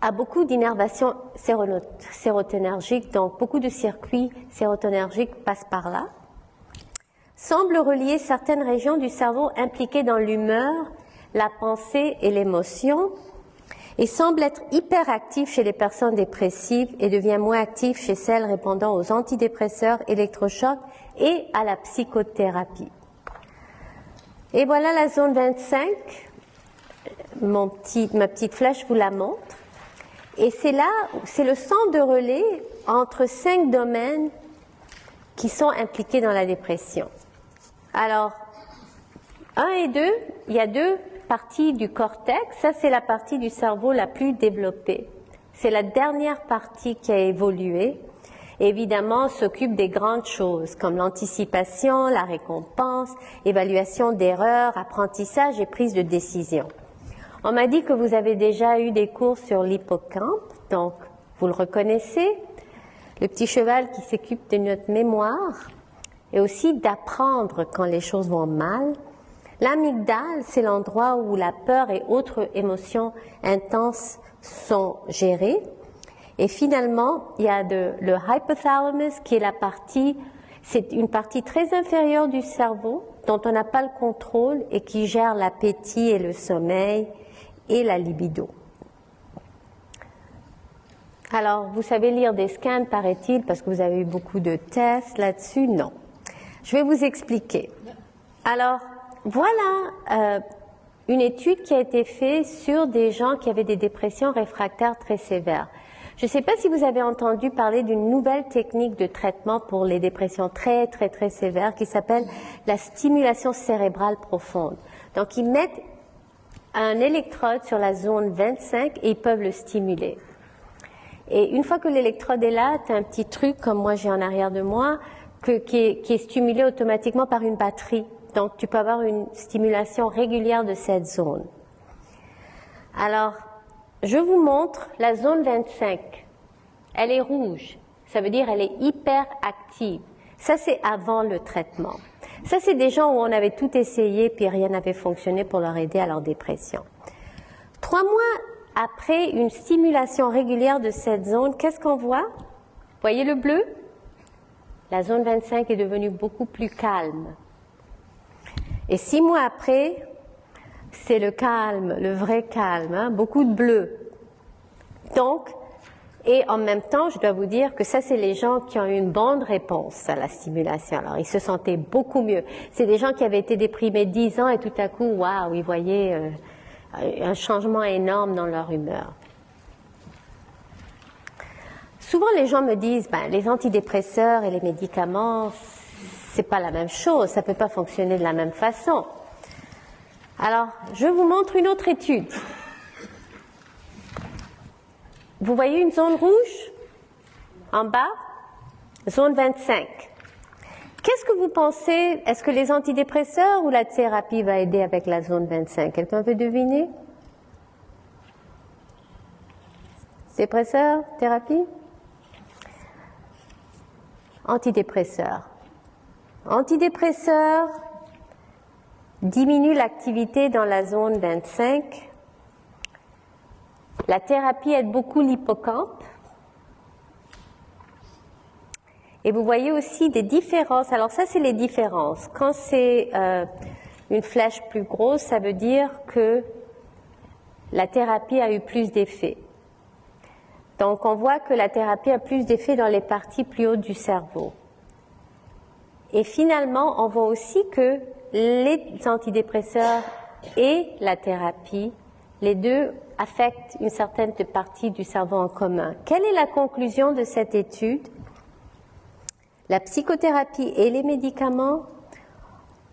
a beaucoup d'innervation sérotonergique, donc beaucoup de circuits sérotonergiques passent par là, semble relier certaines régions du cerveau impliquées dans l'humeur, la pensée et l'émotion, et semble être hyperactif chez les personnes dépressives et devient moins actif chez celles répondant aux antidépresseurs, électrochocs et à la psychothérapie. Et voilà la zone 25. Ma petite flèche vous la montre. Et c'est là, c'est le centre de relais entre 5 domaines qui sont impliqués dans la dépression. Alors, 1 et 2, il y a 2 partie du cortex, ça c'est la partie du cerveau la plus développée. C'est la dernière partie qui a évolué. Et évidemment, s'occupe des grandes choses comme l'anticipation, la récompense, évaluation d'erreurs, apprentissage et prise de décision. On m'a dit que vous avez déjà eu des cours sur l'hippocampe, donc vous le reconnaissez, le petit cheval qui s'occupe de notre mémoire et aussi d'apprendre quand les choses vont mal. L'amygdale, c'est l'endroit où la peur et autres émotions intenses sont gérées. Et finalement, il y a le hypothalamus qui est c'est une partie très inférieure du cerveau dont on n'a pas le contrôle et qui gère l'appétit et le sommeil et la libido. Alors, vous savez lire des scans, paraît-il, parce que vous avez eu beaucoup de tests là-dessus? Non. Je vais vous expliquer. Alors, voilà une étude qui a été faite sur des gens qui avaient des dépressions réfractaires très sévères. Je ne sais pas si vous avez entendu parler d'une nouvelle technique de traitement pour les dépressions très sévères qui s'appelle la stimulation cérébrale profonde. Donc, ils mettent un électrode sur la zone 25 et ils peuvent le stimuler. Et une fois que l'électrode est là, tu as un petit truc, comme moi j'ai en arrière de moi, qui est stimulé automatiquement par une batterie. Donc, tu peux avoir une stimulation régulière de cette zone. Alors, je vous montre la zone 25. Elle est rouge. Ça veut dire elle est hyper active. Ça, c'est avant le traitement. Ça, c'est des gens où on avait tout essayé puis rien n'avait fonctionné pour leur aider à leur dépression. 3 mois après une stimulation régulière de cette zone, qu'est-ce qu'on voit? Voyez le bleu? La zone 25 est devenue beaucoup plus calme. Et 6 mois après, c'est le calme, le vrai calme, hein? Beaucoup de bleu. Donc, et en même temps, je dois vous dire que ça, c'est les gens qui ont eu une bonne réponse à la stimulation. Alors, ils se sentaient beaucoup mieux. C'est des gens qui avaient été déprimés 10 ans et tout à coup, waouh, ils voyaient un changement énorme dans leur humeur. Souvent, les gens me disent, ben, les antidépresseurs et les médicaments, c'est pas la même chose, ça peut pas fonctionner de la même façon. Alors, je vous montre une autre étude. Vous voyez une zone rouge en bas, zone 25. Qu'est-ce que vous pensez? Est-ce que les antidépresseurs ou la thérapie va aider avec la zone 25? Quelqu'un peut deviner? Dépresseur, thérapie? Antidépresseurs. Antidépresseurs diminuent l'activité dans la zone 25. La thérapie aide beaucoup l'hippocampe. Et vous voyez aussi des différences. Alors ça, c'est les différences. Quand c'est une flèche plus grosse, ça veut dire que la thérapie a eu plus d'effet. Donc on voit que la thérapie a plus d'effet dans les parties plus hautes du cerveau. Et finalement, on voit aussi que les antidépresseurs et la thérapie, les deux affectent une certaine partie du cerveau en commun. Quelle est la conclusion de cette étude? La psychothérapie et les médicaments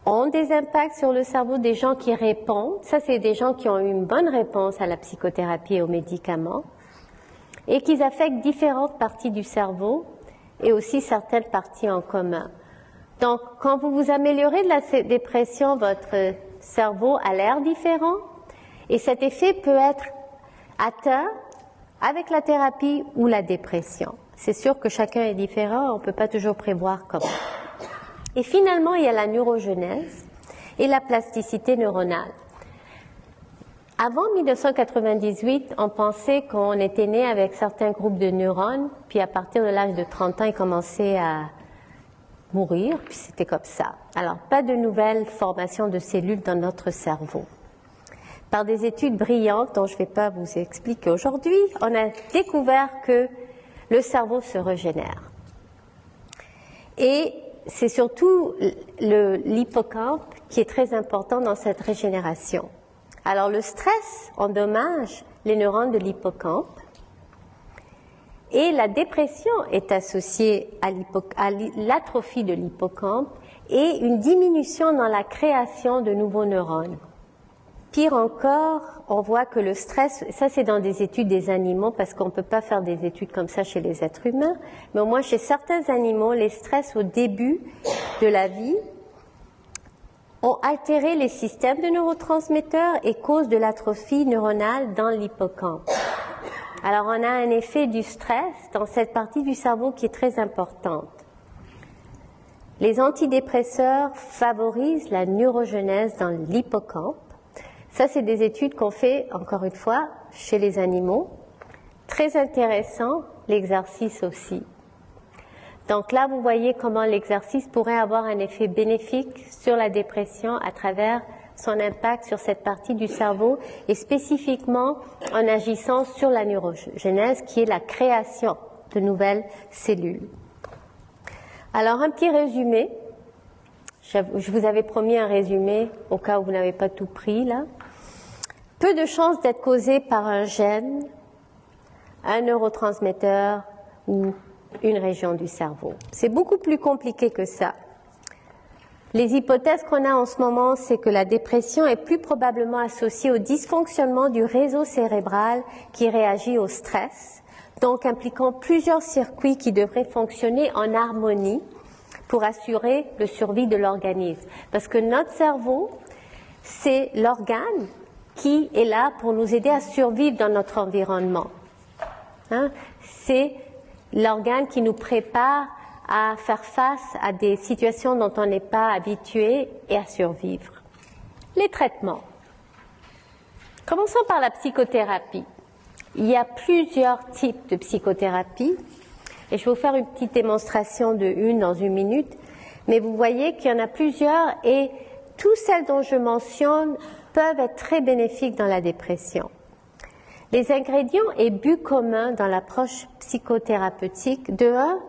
ont des impacts sur le cerveau des gens qui répondent. Ça, c'est des gens qui ont eu une bonne réponse à la psychothérapie et aux médicaments et qui affectent différentes parties du cerveau et aussi certaines parties en commun. Donc, quand vous vous améliorez de la dépression, votre cerveau a l'air différent. Et cet effet peut être atteint avec la thérapie ou la dépression. C'est sûr que chacun est différent, on ne peut pas toujours prévoir comment. Et finalement, il y a la neurogenèse et la plasticité neuronale. Avant 1998, on pensait qu'on était né avec certains groupes de neurones, puis à partir de l'âge de 30 ans, ils commençaient à mourir, puis c'était comme ça. Alors, pas de nouvelles formations de cellules dans notre cerveau. Par des études brillantes dont je ne vais pas vous expliquer aujourd'hui, on a découvert que le cerveau se régénère. Et c'est surtout l'hippocampe qui est très important dans cette régénération. Alors le stress endommage les neurones de l'hippocampe et la dépression est associée à l'atrophie de l'hippocampe et une diminution dans la création de nouveaux neurones. Pire encore, on voit que le stress, ça c'est dans des études des animaux parce qu'on ne peut pas faire des études comme ça chez les êtres humains, mais au moins chez certains animaux, les stress au début de la vie ont altéré les systèmes de neurotransmetteurs et causent de l'atrophie neuronale dans l'hippocampe. Alors on a un effet du stress dans cette partie du cerveau qui est très importante. Les antidépresseurs favorisent la neurogenèse dans l'hippocampe. Ça, c'est des études qu'on fait, encore une fois, chez les animaux. Très intéressant, l'exercice aussi. Donc là, vous voyez comment l'exercice pourrait avoir un effet bénéfique sur la dépression à travers son impact sur cette partie du cerveau et spécifiquement en agissant sur la neurogenèse qui est la création de nouvelles cellules. Alors, un petit résumé. Je vous avais promis un résumé au cas où vous n'avez pas tout pris là. Peu de chances d'être causé par un gène, un neurotransmetteur ou une région du cerveau. C'est beaucoup plus compliqué que ça. Les hypothèses qu'on a en ce moment, c'est que la dépression est plus probablement associée au dysfonctionnement du réseau cérébral qui réagit au stress, donc impliquant plusieurs circuits qui devraient fonctionner en harmonie pour assurer le survie de l'organisme. Parce que notre cerveau, c'est l'organe qui est là pour nous aider à survivre dans notre environnement. Hein? C'est l'organe qui nous prépare à faire face à des situations dont on n'est pas habitué et à survivre. Les traitements. Commençons par la psychothérapie. Il y a plusieurs types de psychothérapie et je vais vous faire une petite démonstration dans une minute, mais vous voyez qu'il y en a plusieurs et toutes celles dont je mentionne peuvent être très bénéfiques dans la dépression. Les ingrédients et buts communs dans l'approche psychothérapeutique, de un,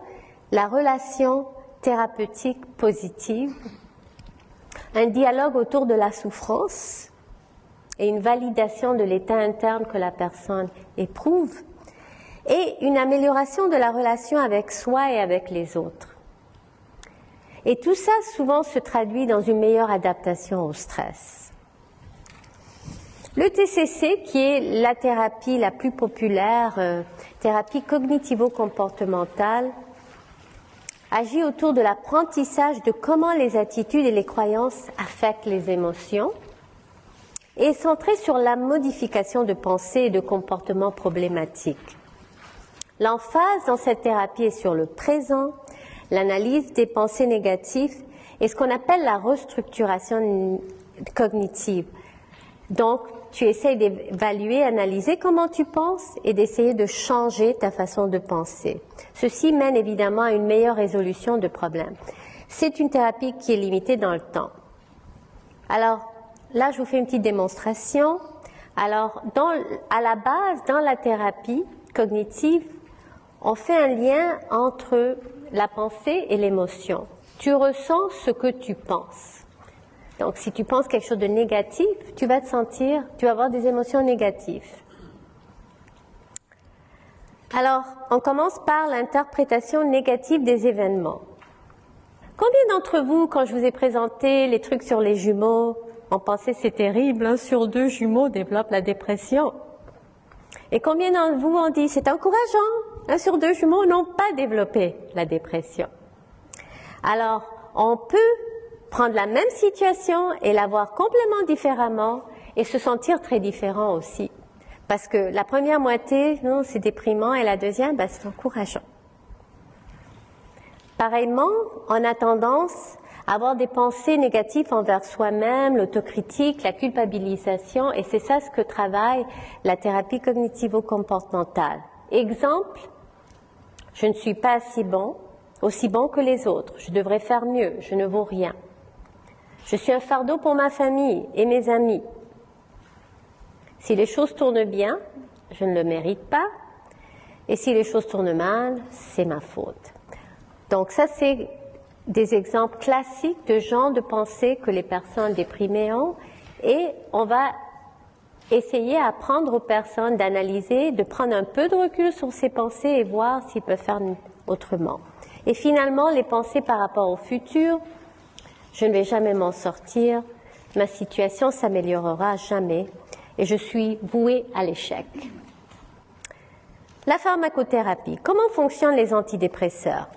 la relation thérapeutique positive, un dialogue autour de la souffrance et une validation de l'état interne que la personne éprouve, et une amélioration de la relation avec soi et avec les autres. Et tout ça souvent se traduit dans une meilleure adaptation au stress. Le TCC, qui est la thérapie la plus populaire, thérapie cognitivo-comportementale, agit autour de l'apprentissage de comment les attitudes et les croyances affectent les émotions et est centré sur la modification de pensées et de comportements problématiques. L'emphase dans cette thérapie est sur le présent, l'analyse des pensées négatives et ce qu'on appelle la restructuration cognitive. Donc, tu essaies d'évaluer, analyser comment tu penses et d'essayer de changer ta façon de penser. Ceci mène évidemment à une meilleure résolution de problèmes. C'est une thérapie qui est limitée dans le temps. Alors, là, je vous fais une petite démonstration. Alors, à la base, dans la thérapie cognitive, on fait un lien entre la pensée et l'émotion. Tu ressens ce que tu penses. Donc, si tu penses quelque chose de négatif, tu vas avoir des émotions négatives. Alors, on commence par l'interprétation négative des événements. Combien d'entre vous, quand je vous ai présenté les trucs sur les jumeaux, ont pensé c'est terrible, 1 sur 2 jumeaux développent la dépression? Et combien d'entre vous ont dit c'est encourageant, 1 sur 2 jumeaux n'ont pas développé la dépression? Alors, on peut prendre la même situation et la voir complètement différemment et se sentir très différent aussi. Parce que la première moitié, non, c'est déprimant et la deuxième, c'est encourageant. Pareillement, on a tendance à avoir des pensées négatives envers soi-même, l'autocritique, la culpabilisation et c'est ça ce que travaille la thérapie cognitivo-comportementale. Exemple, je ne suis pas aussi bon que les autres, je devrais faire mieux, je ne vaux rien. Je suis un fardeau pour ma famille et mes amis. Si les choses tournent bien, je ne le mérite pas. Et si les choses tournent mal, c'est ma faute. Donc ça, c'est des exemples classiques de genres de pensées que les personnes déprimées ont. Et on va essayer à apprendre aux personnes d'analyser, de prendre un peu de recul sur ces pensées et voir s'ils peuvent faire autrement. Et finalement, les pensées par rapport au futur. Je ne vais jamais m'en sortir, ma situation s'améliorera jamais et je suis vouée à l'échec. La pharmacothérapie. Comment fonctionnent les antidépresseurs?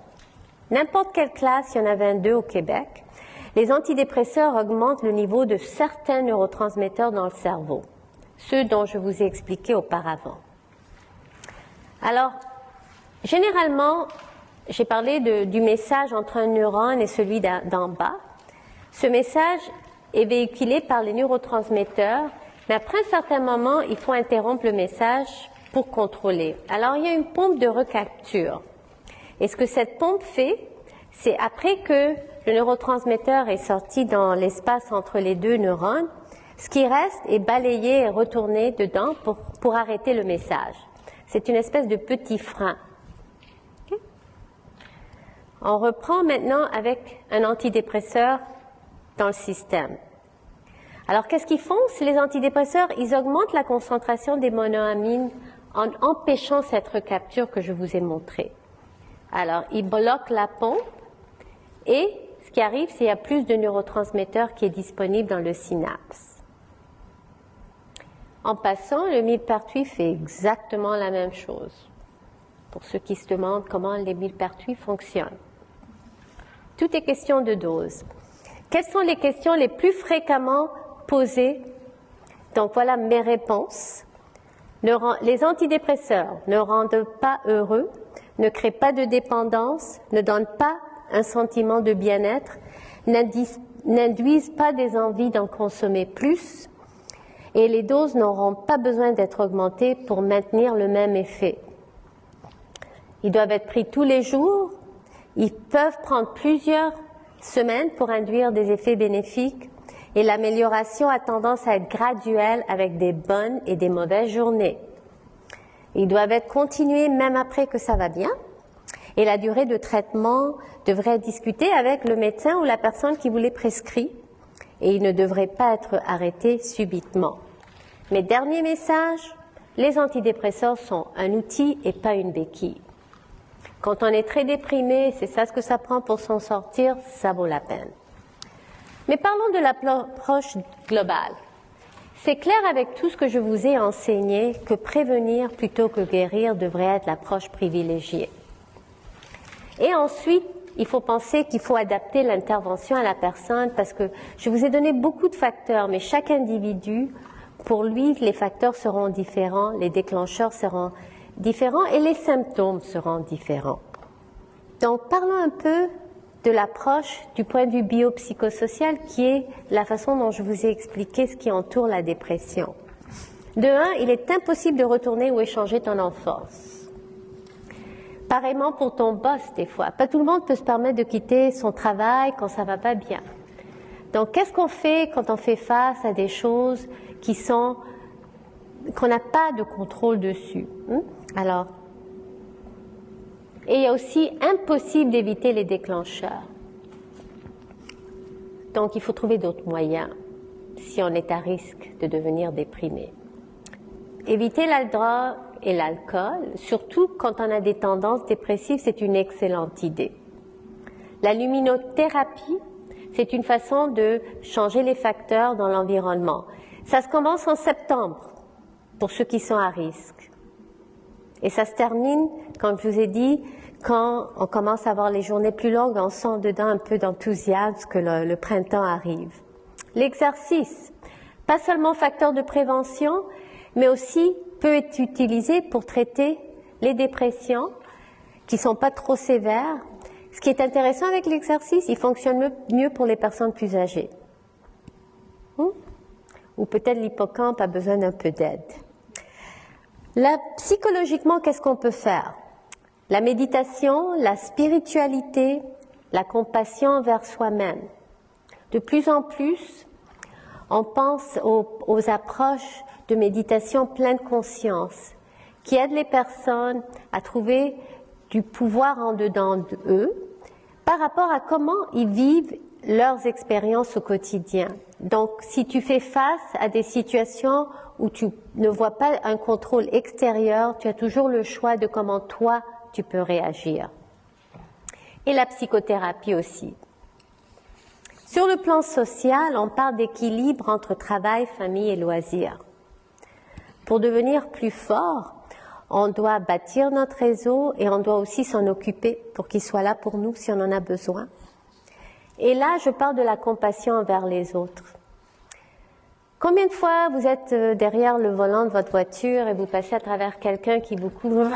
N'importe quelle classe, il y en a 22 au Québec. Les antidépresseurs augmentent le niveau de certains neurotransmetteurs dans le cerveau, ceux dont je vous ai expliqué auparavant. Alors, généralement, j'ai parlé du message entre un neurone et celui d'en bas. Ce message est véhiculé par les neurotransmetteurs, mais après un certain moment, il faut interrompre le message pour contrôler. Alors, il y a une pompe de recapture. Et ce que cette pompe fait, c'est après que le neurotransmetteur est sorti dans l'espace entre les deux neurones, ce qui reste est balayé et retourné dedans pour arrêter le message. C'est une espèce de petit frein. Okay? On reprend maintenant avec un antidépresseur dans le système. Alors, qu'est-ce qu'ils font? Les antidépresseurs, ils augmentent la concentration des monoamines en empêchant cette recapture que je vous ai montrée. Alors, ils bloquent la pompe et ce qui arrive, c'est qu'il y a plus de neurotransmetteurs qui est disponible dans le synapse. En passant, le millepertuis fait exactement la même chose. Pour ceux qui se demandent comment les millepertuis fonctionnent. Tout est question de dose. Quelles sont les questions les plus fréquemment posées? Donc voilà mes réponses. Les antidépresseurs ne rendent pas heureux, ne crée pas de dépendance, ne donne pas un sentiment de bien-être, n'induisent pas des envies d'en consommer plus, et les doses n'auront pas besoin d'être augmentées pour maintenir le même effet. Ils doivent être pris tous les jours, ils peuvent prendre plusieurs semaines pour induire des effets bénéfiques, et l'amélioration a tendance à être graduelle avec des bonnes et des mauvaises journées. Ils doivent être continués même après que ça va bien, et la durée de traitement devrait être discutée avec le médecin ou la personne qui vous les prescrit, et il ne devrait pas être arrêté subitement. Mais dernier message, les antidépresseurs sont un outil et pas une béquille. Quand on est très déprimé, c'est ça ce que ça prend pour s'en sortir, ça vaut la peine. Mais parlons de l'approche globale. C'est clair avec tout ce que je vous ai enseigné que prévenir plutôt que guérir devrait être l'approche privilégiée. Et ensuite, il faut penser qu'il faut adapter l'intervention à la personne parce que je vous ai donné beaucoup de facteurs, mais chaque individu, pour lui, les facteurs seront différents, les déclencheurs seront différents et les symptômes seront différents. Donc, parlons un peu de l'approche du point de vue biopsychosocial qui est la façon dont je vous ai expliqué ce qui entoure la dépression. De un, il est impossible de retourner ou échanger ton enfance. Pareillement pour ton boss des fois. Pas tout le monde peut se permettre de quitter son travail quand ça va pas bien. Donc, qu'est-ce qu'on fait quand on fait face à des choses qu'on n'a pas de contrôle dessus? Alors, et il y a aussi impossible d'éviter les déclencheurs. Donc, il faut trouver d'autres moyens si on est à risque de devenir déprimé. Éviter la drogue et l'alcool, surtout quand on a des tendances dépressives, c'est une excellente idée. La luminothérapie, c'est une façon de changer les facteurs dans l'environnement. Ça se commence en septembre pour ceux qui sont à risque. Et ça se termine, comme je vous ai dit, quand on commence à avoir les journées plus longues, on sent dedans un peu d'enthousiasme que le printemps arrive. L'exercice, pas seulement facteur de prévention, mais aussi peut être utilisé pour traiter les dépressions qui ne sont pas trop sévères. Ce qui est intéressant avec l'exercice, il fonctionne mieux pour les personnes plus âgées. Ou peut-être l'hippocampe a besoin d'un peu d'aide. Psychologiquement, qu'est-ce qu'on peut faire? La méditation, la spiritualité, la compassion envers soi-même. De plus en plus, on pense aux approches de méditation pleine conscience qui aident les personnes à trouver du pouvoir en dedans d'eux par rapport à comment ils vivent leurs expériences au quotidien. Donc, si tu fais face à des situations où tu ne vois pas un contrôle extérieur, tu as toujours le choix de comment toi, tu peux réagir. Et la psychothérapie aussi. Sur le plan social, on parle d'équilibre entre travail, famille et loisirs. Pour devenir plus fort, on doit bâtir notre réseau et on doit aussi s'en occuper pour qu'il soit là pour nous si on en a besoin. Et là, je parle de la compassion envers les autres. Combien de fois vous êtes derrière le volant de votre voiture et vous passez à travers quelqu'un qui vous couvre?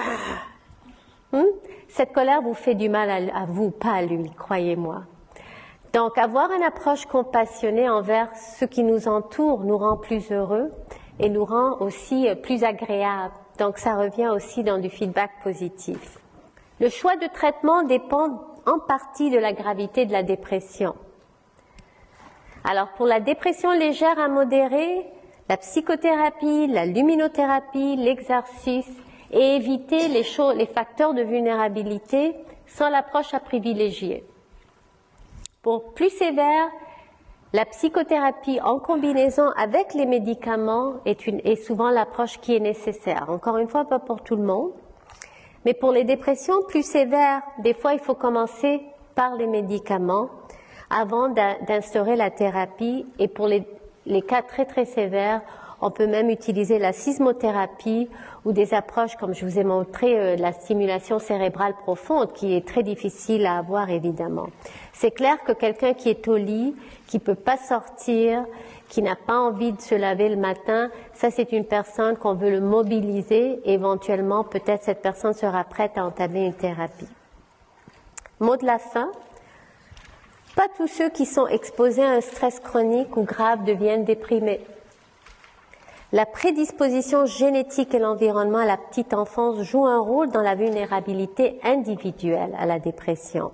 Cette colère vous fait du mal à vous, pas à lui, croyez-moi. Donc, avoir une approche compassionnée envers ceux qui nous entourent nous rend plus heureux et nous rend aussi plus agréables. Donc, ça revient aussi dans du feedback positif. Le choix de traitement dépend en partie de la gravité de la dépression. Alors, pour la dépression légère à modérée, la psychothérapie, la luminothérapie, l'exercice et éviter les facteurs de vulnérabilité sont l'approche à privilégier. Pour plus sévère, la psychothérapie en combinaison avec les médicaments est souvent l'approche qui est nécessaire. Encore une fois, pas pour tout le monde. Mais pour les dépressions plus sévères, des fois, il faut commencer par les médicaments avant d'instaurer la thérapie. Et pour les cas très, très sévères, On peut même utiliser la sismothérapie ou des approches, comme je vous ai montré, la stimulation cérébrale profonde, qui est très difficile à avoir, évidemment. C'est clair que quelqu'un qui est au lit, qui ne peut pas sortir, qui n'a pas envie de se laver le matin, ça c'est une personne qu'on veut le mobiliser. Éventuellement, peut-être cette personne sera prête à entamer une thérapie. Mot de la fin. Pas tous ceux qui sont exposés à un stress chronique ou grave deviennent déprimés. La prédisposition génétique et l'environnement à la petite enfance jouent un rôle dans la vulnérabilité individuelle à la dépression.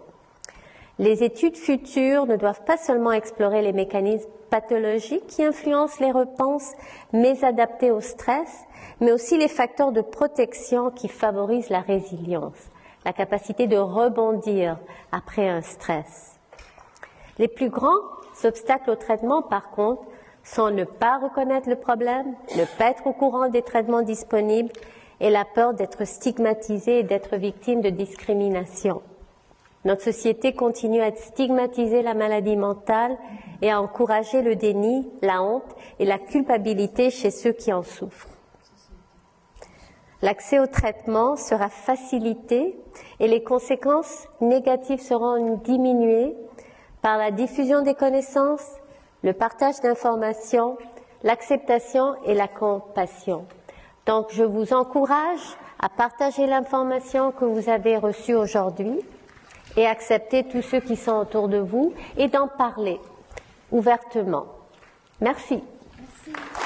Les études futures ne doivent pas seulement explorer les mécanismes pathologiques qui influencent les réponses mésadaptées au stress, mais aussi les facteurs de protection qui favorisent la résilience, la capacité de rebondir après un stress. Les plus grands obstacles au traitement, par contre, sont ne pas reconnaître le problème, ne pas être au courant des traitements disponibles et la peur d'être stigmatisé et d'être victime de discrimination. Notre société continue à stigmatiser la maladie mentale et à encourager le déni, la honte et la culpabilité chez ceux qui en souffrent. L'accès au traitement sera facilité et les conséquences négatives seront diminuées par la diffusion des connaissances, le partage d'informations, l'acceptation et la compassion. Donc, je vous encourage à partager l'information que vous avez reçue aujourd'hui et accepter tous ceux qui sont autour de vous et d'en parler ouvertement. Merci. Merci.